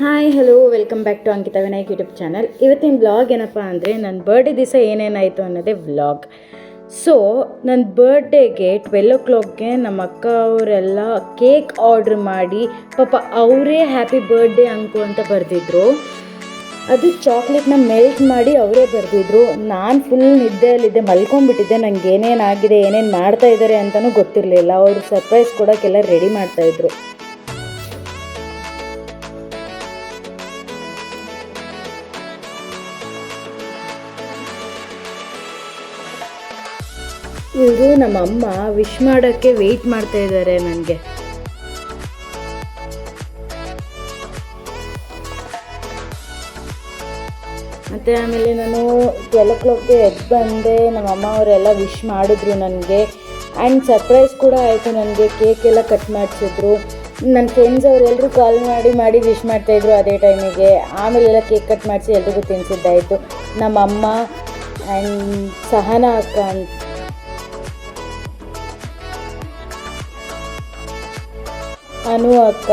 Hi hello welcome back to Ankita Vinayak YouTube channel. ಇವತ್ತಿನ vlog ಏನಪ್ಪ ಅಂದರೆ ನನ್ನ ಬರ್ಡೇ ದಿವಸ ಏನೇನಾಯಿತು ಅನ್ನೋದೇ ವ್ಲಾಗ್. ಸೊ ನನ್ನ ಬರ್ಡೇಗೆ 12 o'clockಗೆ ನಮ್ಮ ಅಕ್ಕ ಅವರೆಲ್ಲ ಕೇಕ್ ಆರ್ಡ್ರ್ ಮಾಡಿ ಪಾಪ ಅವರೇ ಹ್ಯಾಪಿ ಬರ್ಡೇ ಅಂಕು ಅಂತ ಬರೆದಿದ್ರು. ಅದು ಚಾಕ್ಲೇಟ್ನ ಮೆಲ್ಟ್ ಮಾಡಿ ಅವರೇ ಬರೆದಿದ್ರು. ನಾನು ಫುಲ್ ನಿದ್ದೆಯಲ್ಲಿದ್ದೆ, ಮಲ್ಕೊಂಡ್ಬಿಟ್ಟಿದ್ದೆ. ನನಗೆ ಏನೇನಾಗಿದೆ ಏನೇನು ಮಾಡ್ತಾ ಇದ್ದಾರೆ ಅಂತಲೂ ಗೊತ್ತಿರಲಿಲ್ಲ. ಅವರು ಸರ್ಪ್ರೈಸ್ ಕೊಡೋಕ್ಕೆಲ್ಲ ರೆಡಿ ಮಾಡ್ತಾಯಿದ್ರು. ಇವರು ನಮ್ಮಮ್ಮ ವಿಶ್ ಮಾಡೋಕ್ಕೆ ವೆಯ್ಟ್ ಮಾಡ್ತಾ ಇದ್ದಾರೆ ನನಗೆ. ಮತ್ತು ಆಮೇಲೆ ನಾನು 12 o'clockಗೆ ಎದ್ದು ಬಂದೆ. ನಮ್ಮಮ್ಮ ಅವರೆಲ್ಲ ವಿಶ್ ಮಾಡಿದ್ರು ನನಗೆ. ಆ್ಯಂಡ್ ಸರ್ಪ್ರೈಸ್ ಕೂಡ ಆಯಿತು ನನಗೆ. ಕೇಕ್ ಎಲ್ಲ ಕಟ್ ಮಾಡಿಸಿದ್ರು. ನನ್ನ ಫ್ರೆಂಡ್ಸ್ ಅವರೆಲ್ಲರೂ ಕಾಲ್ ಮಾಡಿ ವಿಶ್ ಮಾಡ್ತಾಯಿದ್ರು ಅದೇ ಟೈಮಿಗೆ. ಆಮೇಲೆಲ್ಲ ಕೇಕ್ ಕಟ್ ಮಾಡಿಸಿ ಎಲ್ರಿಗೂ ತಿನ್ನಿಸಿದ್ದಾಯಿತು. ನಮ್ಮಮ್ಮ ಆ್ಯಂಡ್ ಸಹನಾ ಅಕ್ಕ ಅನು ಅಕ್ಕ,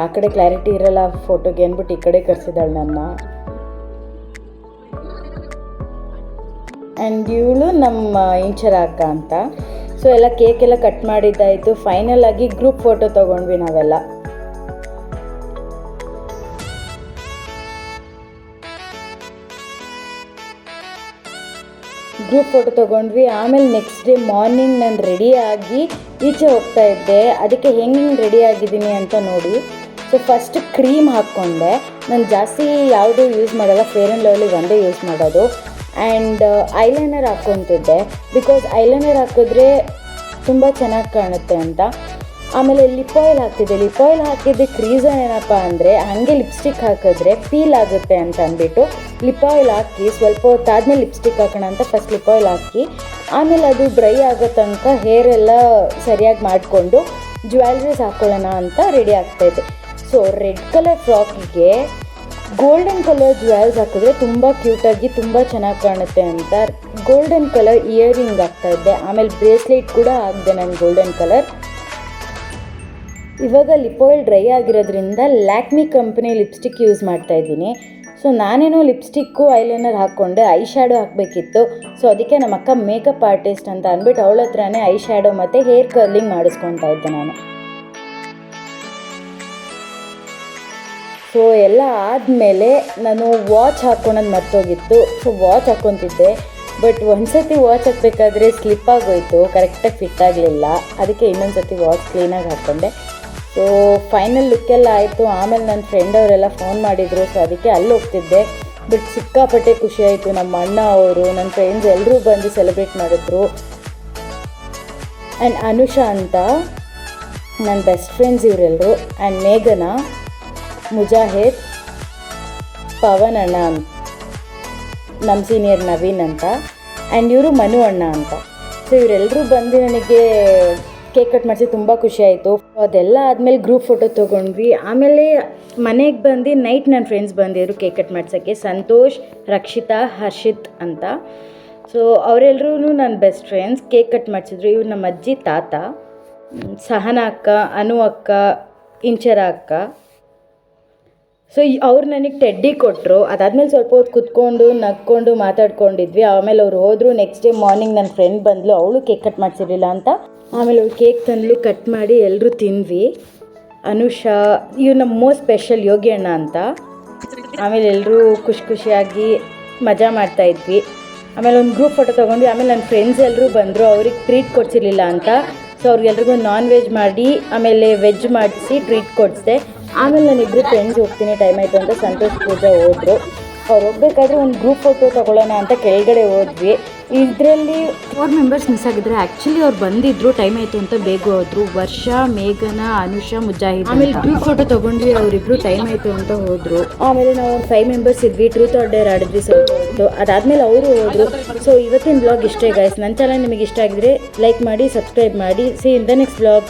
ಆ ಕಡೆ ಕ್ಲಾರಿಟಿ ಇರಲ್ಲ ಫೋಟೋಗೆ ಅಂದ್ಬಿಟ್ಟು ಈ ಕಡೆ ಕರೆಸಿದಾಳೆ ನನ್ನ. ಆ್ಯಂಡ್ ಇವಳು ನಮ್ಮ ಇಂಚರ ಅಕ್ಕ ಅಂತ. ಸೊ ಎಲ್ಲ ಕೇಕ್ ಎಲ್ಲ ಕಟ್ ಮಾಡಿದ್ದಾಯಿತು. ಫೈನಲ್ ಆಗಿ ಗ್ರೂಪ್ ಫೋಟೋ ತೊಗೊಂಡ್ವಿ ನಾವೆಲ್ಲ. ಗ್ರೂಪ್ ಫೋಟೋ ತೊಗೊಂಡ್ವಿ. ಆಮೇಲೆ ನೆಕ್ಸ್ಟ್ ಡೇ ಮಾರ್ನಿಂಗ್ ನಾನು ರೆಡಿಯಾಗಿ ಈಚೆ ಹೋಗ್ತಾ ಇದ್ದೆ. ಅದಕ್ಕೆ ಹೆಂಗೆ ರೆಡಿ ಆಗಿದ್ದೀನಿ ಅಂತ ನೋಡಿ. ಸೊ ಫಸ್ಟ್ ಕ್ರೀಮ್ ಹಾಕ್ಕೊಂಡೆ. ನಾನು ಜಾಸ್ತಿ ಯಾವುದೂ ಯೂಸ್ ಮಾಡಲ್ಲ, ಫೇರ್ ಆ್ಯಂಡ್ ಲವ್ಲಿ ಒಂದೇ ಯೂಸ್ ಮಾಡೋದು. ಆ್ಯಂಡ್ ಐಲೈನರ್ ಹಾಕ್ಕೊತಿದ್ದೆ, ಬಿಕಾಸ್ ಐಲೈನರ್ ಹಾಕಿದ್ರೆ ತುಂಬ ಚೆನ್ನಾಗಿ ಕಾಣುತ್ತೆ ಅಂತ. ಆಮೇಲೆ ಲಿಪ್ ಆಯಿಲ್ ಹಾಕ್ತಿದ್ದೆ. ಲಿಪ್ ಆಯಿಲ್ ಹಾಕಿದ್ದಕ್ಕೆ ರೀಸನ್ ಏನಪ್ಪ ಅಂದರೆ ಹಾಗೆ ಲಿಪ್ಸ್ಟಿಕ್ ಹಾಕಿದ್ರೆ ಫೀಲ್ ಆಗುತ್ತೆ ಅಂತ ಅಂದ್ಬಿಟ್ಟು ಲಿಪ್ ಆಯಿಲ್ ಹಾಕಿ ಸ್ವಲ್ಪ ಹೊತ್ತಾದ್ಮೇಲೆ ಲಿಪ್ಸ್ಟಿಕ್ ಹಾಕೋಣ ಅಂತ ಫಸ್ಟ್ ಲಿಪ್ ಆಯಿಲ್ ಹಾಕಿ, ಆಮೇಲೆ ಅದು ಡ್ರೈ ಆಗೋ ತನಕ ಹೇರ್ ಎಲ್ಲ ಸರಿಯಾಗಿ ಮಾಡಿಕೊಂಡು ಜ್ಯುವೆಲ್ರೀಸ್ ಹಾಕ್ಕೊಳ್ಳೋಣ ಅಂತ ರೆಡಿ ಆಗ್ತಾಯಿದ್ದೆ. ಸೊ ರೆಡ್ ಕಲರ್ ಫ್ರಾಕಿಗೆ ಗೋಲ್ಡನ್ ಕಲರ್ ಜ್ಯುವೆಲ್ಸ್ ಹಾಕಿದ್ರೆ ತುಂಬ ಕ್ಯೂಟಾಗಿ ತುಂಬ ಚೆನ್ನಾಗಿ ಕಾಣುತ್ತೆ ಅಂತ ಗೋಲ್ಡನ್ ಕಲರ್ ಇಯರಿಂಗ್ ಹಾಕ್ತಾಯಿದ್ದೆ. ಆಮೇಲೆ ಬ್ರೇಸ್ಲೆಟ್ ಕೂಡ ಹಾಕಿದೆ ನಾನು ಗೋಲ್ಡನ್ ಕಲರ್. ಇವಾಗ ಲಿಪ್ ಆಯಿಲ್ ಡ್ರೈ ಆಗಿರೋದ್ರಿಂದ ಲ್ಯಾಕ್ಮಿ ಕಂಪ್ನಿ ಲಿಪ್ಸ್ಟಿಕ್ ಯೂಸ್ ಮಾಡ್ತಾಯಿದ್ದೀನಿ. ಸೊ ನಾನೇನೋ ಲಿಪ್ಸ್ಟಿಕ್ಕು ಐಲೈನರ್ ಹಾಕ್ಕೊಂಡೆ. ಐ ಶ್ಯಾಡೋ ಹಾಕಬೇಕಿತ್ತು. ಸೊ ಅದಕ್ಕೆ ನಮ್ಮ ಅಕ್ಕ ಮೇಕಪ್ ಆರ್ಟಿಸ್ಟ್ ಅಂತ ಅಂದ್ಬಿಟ್ಟು ಅವಳ ಹತ್ರನೇ ಐ ಶ್ಯಾಡೋ ಮತ್ತು ಹೇರ್ ಕರ್ಲಿಂಗ್ ಮಾಡಿಸ್ಕೊತಾ ಇದ್ದೆ ನಾನು. ಸೊ ಎಲ್ಲ ಆದಮೇಲೆ ನಾನು ವಾಚ್ ಹಾಕ್ಕೊಳೋದು ಮರ್ತೋಗಿತ್ತು. ಸೊ ವಾಚ್ ಹಾಕ್ಕೊತಿದ್ದೆ. ಬಟ್ ಒಂದು ಸರ್ತಿ ವಾಚ್ ಹಾಕಬೇಕಾದ್ರೆ ಸ್ಲಿಪ್ ಆಗೋಯ್ತು, ಕರೆಕ್ಟಾಗಿ ಫಿಟ್ ಆಗಲಿಲ್ಲ. ಅದಕ್ಕೆ ಇನ್ನೊಂದು ಸರ್ತಿ ವಾಚ್ ಕ್ಲೀನಾಗಿ ಹಾಕ್ಕೊಂಡೆ. ಸೊ ಫೈನಲ್ ಲುಕ್ಕೆಲ್ಲ ಆಯಿತು. ಆಮೇಲೆ ನನ್ನ ಫ್ರೆಂಡ್ ಅವರೆಲ್ಲ ಫೋನ್ ಮಾಡಿದರು. ಸೊ ಅದಕ್ಕೆ ಅಲ್ಲಿ ಹೋಗ್ತಿದ್ದೆ. ಬಟ್ ಸಿಕ್ಕಾಪಟ್ಟೆ ಖುಷಿ ಆಯಿತು. ನಮ್ಮ ಅಣ್ಣ ಅವರು, ನನ್ನ ಫ್ರೆಂಡ್ಸ್ ಎಲ್ಲರೂ ಬಂದು ಸೆಲೆಬ್ರೇಟ್ ಮಾಡಿದ್ರು. ಆ್ಯಂಡ್ ಅನುಷಾ ಅಂತ ನನ್ನ ಬೆಸ್ಟ್ ಫ್ರೆಂಡ್ಸ್ ಇವರೆಲ್ಲರು. ಆ್ಯಂಡ್ ಮೇಘನಾ, ಮುಜಾಹಿದ್, ಪವನ್ ಅಣ್ಣ ಅಂತ, ನಮ್ಮ ಸೀನಿಯರ್ ನವೀನ್ ಅಂತ, ಆ್ಯಂಡ್ ಇವರು ಮನು ಅಣ್ಣ ಅಂತ. ಸೊ ಇವರೆಲ್ಲರೂ ಬಂದು ನನಗೆ ಕೇಕ್ ಕಟ್ ಮಾಡಿಸಿ ತುಂಬ ಖುಷಿ ಆಯಿತು. ಅದೆಲ್ಲ ಆದಮೇಲೆ ಗ್ರೂಪ್ ಫೋಟೋ ತೊಗೊಂಡ್ವಿ. ಆಮೇಲೆ ಮನೆಗೆ ಬಂದು ನೈಟ್ ನನ್ನ ಫ್ರೆಂಡ್ಸ್ ಬಂದಿದ್ರು ಕೇಕ್ ಕಟ್ ಮಾಡ್ಸೋಕ್ಕೆ. ಸಂತೋಷ್, ರಕ್ಷಿತಾ, ಹರ್ಷಿತ್ ಅಂತ. ಸೊ ಅವರೆಲ್ಲರೂ ನನ್ನ ಬೆಸ್ಟ್ ಫ್ರೆಂಡ್ಸ್. ಕೇಕ್ ಕಟ್ ಮಾಡಿಸಿದ್ರು. ಇವ್ರು ನಮ್ಮ ಅಜ್ಜಿ ತಾತ, ಸಹನಾ ಅಕ್ಕ, ಅನು ಅಕ್ಕ, ಇಂಚರ ಅಕ್ಕ. ಸೊ ಅವ್ರು ನನಗೆ ಟೆಡ್ಡಿ ಕೊಟ್ಟರು. ಅದಾದಮೇಲೆ ಸ್ವಲ್ಪ ಹೊತ್ತು ಕುತ್ಕೊಂಡು ನಕ್ಕೊಂಡು ಮಾತಾಡ್ಕೊಂಡಿದ್ವಿ. ಆಮೇಲೆ ಅವ್ರು ಹೋದರು. ನೆಕ್ಸ್ಟ್ ಡೇ ಮಾರ್ನಿಂಗ್ ನನ್ನ ಫ್ರೆಂಡ್ ಬಂದಳು. ಅವಳು ಕೇಕ್ ಕಟ್ ಮಾಡಿಸಿರಲಿಲ್ಲ ಅಂತ. ಆಮೇಲೆ ಅವ್ಳು ಕೇಕ್ ತಂದು ಕಟ್ ಮಾಡಿ ಎಲ್ಲರೂ ತಿಂದ್ವಿ. ಅನುಷಾ, ಇವ್ರು ನಮ್ಮ ಮೋಸ್ಟ್ ಸ್ಪೆಷಲ್ ಯೋಗಿ ಅಣ್ಣ ಅಂತ. ಆಮೇಲೆ ಎಲ್ಲರೂ ಖುಷಿಯಾಗಿ ಮಜಾ ಮಾಡ್ತಾಯಿದ್ವಿ. ಆಮೇಲೆ ಒಂದು ಗ್ರೂಪ್ ಫೋಟೋ ತೊಗೊಂಡ್ವಿ. ಆಮೇಲೆ ನನ್ನ ಫ್ರೆಂಡ್ಸ್ ಎಲ್ಲರೂ ಬಂದರು. ಅವ್ರಿಗೆ ಟ್ರೀಟ್ ಕೊಡಿಸಿರ್ಲಿಲ್ಲ ಅಂತ. ಸೊ ಅವ್ರಿಗೆಲ್ರಿಗೂ ನಾನ್ ವೆಜ್ ಮಾಡಿ ಆಮೇಲೆ ವೆಜ್ ಮಾಡಿಸಿ ಟ್ರೀಟ್ ಕೊಡಿಸಿದೆ. ಆಮೇಲೆ ನಾನಿಬ್ಬರು ಫ್ರೆಂಡ್ಸ್ ಹೋಗ್ತೀನಿ, ಟೈಮ್ ಆಯಿತು ಅಂತ ಸಂತೋಷ್ ಪೂಜಾ ಹೋದರು. ಅವ್ರು ಹೋಗ್ಬೇಕಾದ್ರೆ ಒಂದು ಗ್ರೂಪ್ ಫೋಟೋ ತೊಗೊಳ್ಳೋಣ ಅಂತ ಕೆಳಗಡೆ ಹೋದ್ವಿ. ಇದರಲ್ಲಿ 4 ಮೆಂಬರ್ಸ್ ಮಿಸ್ ಆಗಿದ್ರು. ಆ್ಯಕ್ಚುಲಿ ಅವ್ರು ಬಂದಿದ್ದರು, ಟೈಮ್ ಆಯಿತು ಅಂತ ಬೇಗ ಹೋದರು. ವರ್ಷ, ಮೇಘನಾ, ಅನುಷಾ, ಮುಜಾಹಿದ್. ಆಮೇಲೆ ಗ್ರೂಪ್ ಫೋಟೋ ತೊಗೊಂಡ್ವಿ. ಅವರಿಬ್ಬರು ಟೈಮ್ ಆಯಿತು ಅಂತ ಹೋದರು. ಆಮೇಲೆ ನಾವು 5 ಮೆಂಬರ್ಸ್ ಇದ್ವಿ. ಟ್ರೂತ್ ಆರ್ ಡೇರ್ ಆಡಿದ್ವಿ ಸ್ವಲ್ಪ ಹೊತ್ತು. ಅದಾದಮೇಲೆ ಅವರು ಹೋದರು. ಸೊ ಇವತ್ತಿನ ಬ್ಲಾಗ್ ಇಷ್ಟೇ ಗೈಸ್. ನನ್ನ ಚಾನಲ್ ನಿಮಗೆ ಇಷ್ಟ ಆಗಿದ್ರೆ ಲೈಕ್ ಮಾಡಿ, ಸಬ್ಸ್ಕ್ರೈಬ್ ಮಾಡಿ. C in the next blog.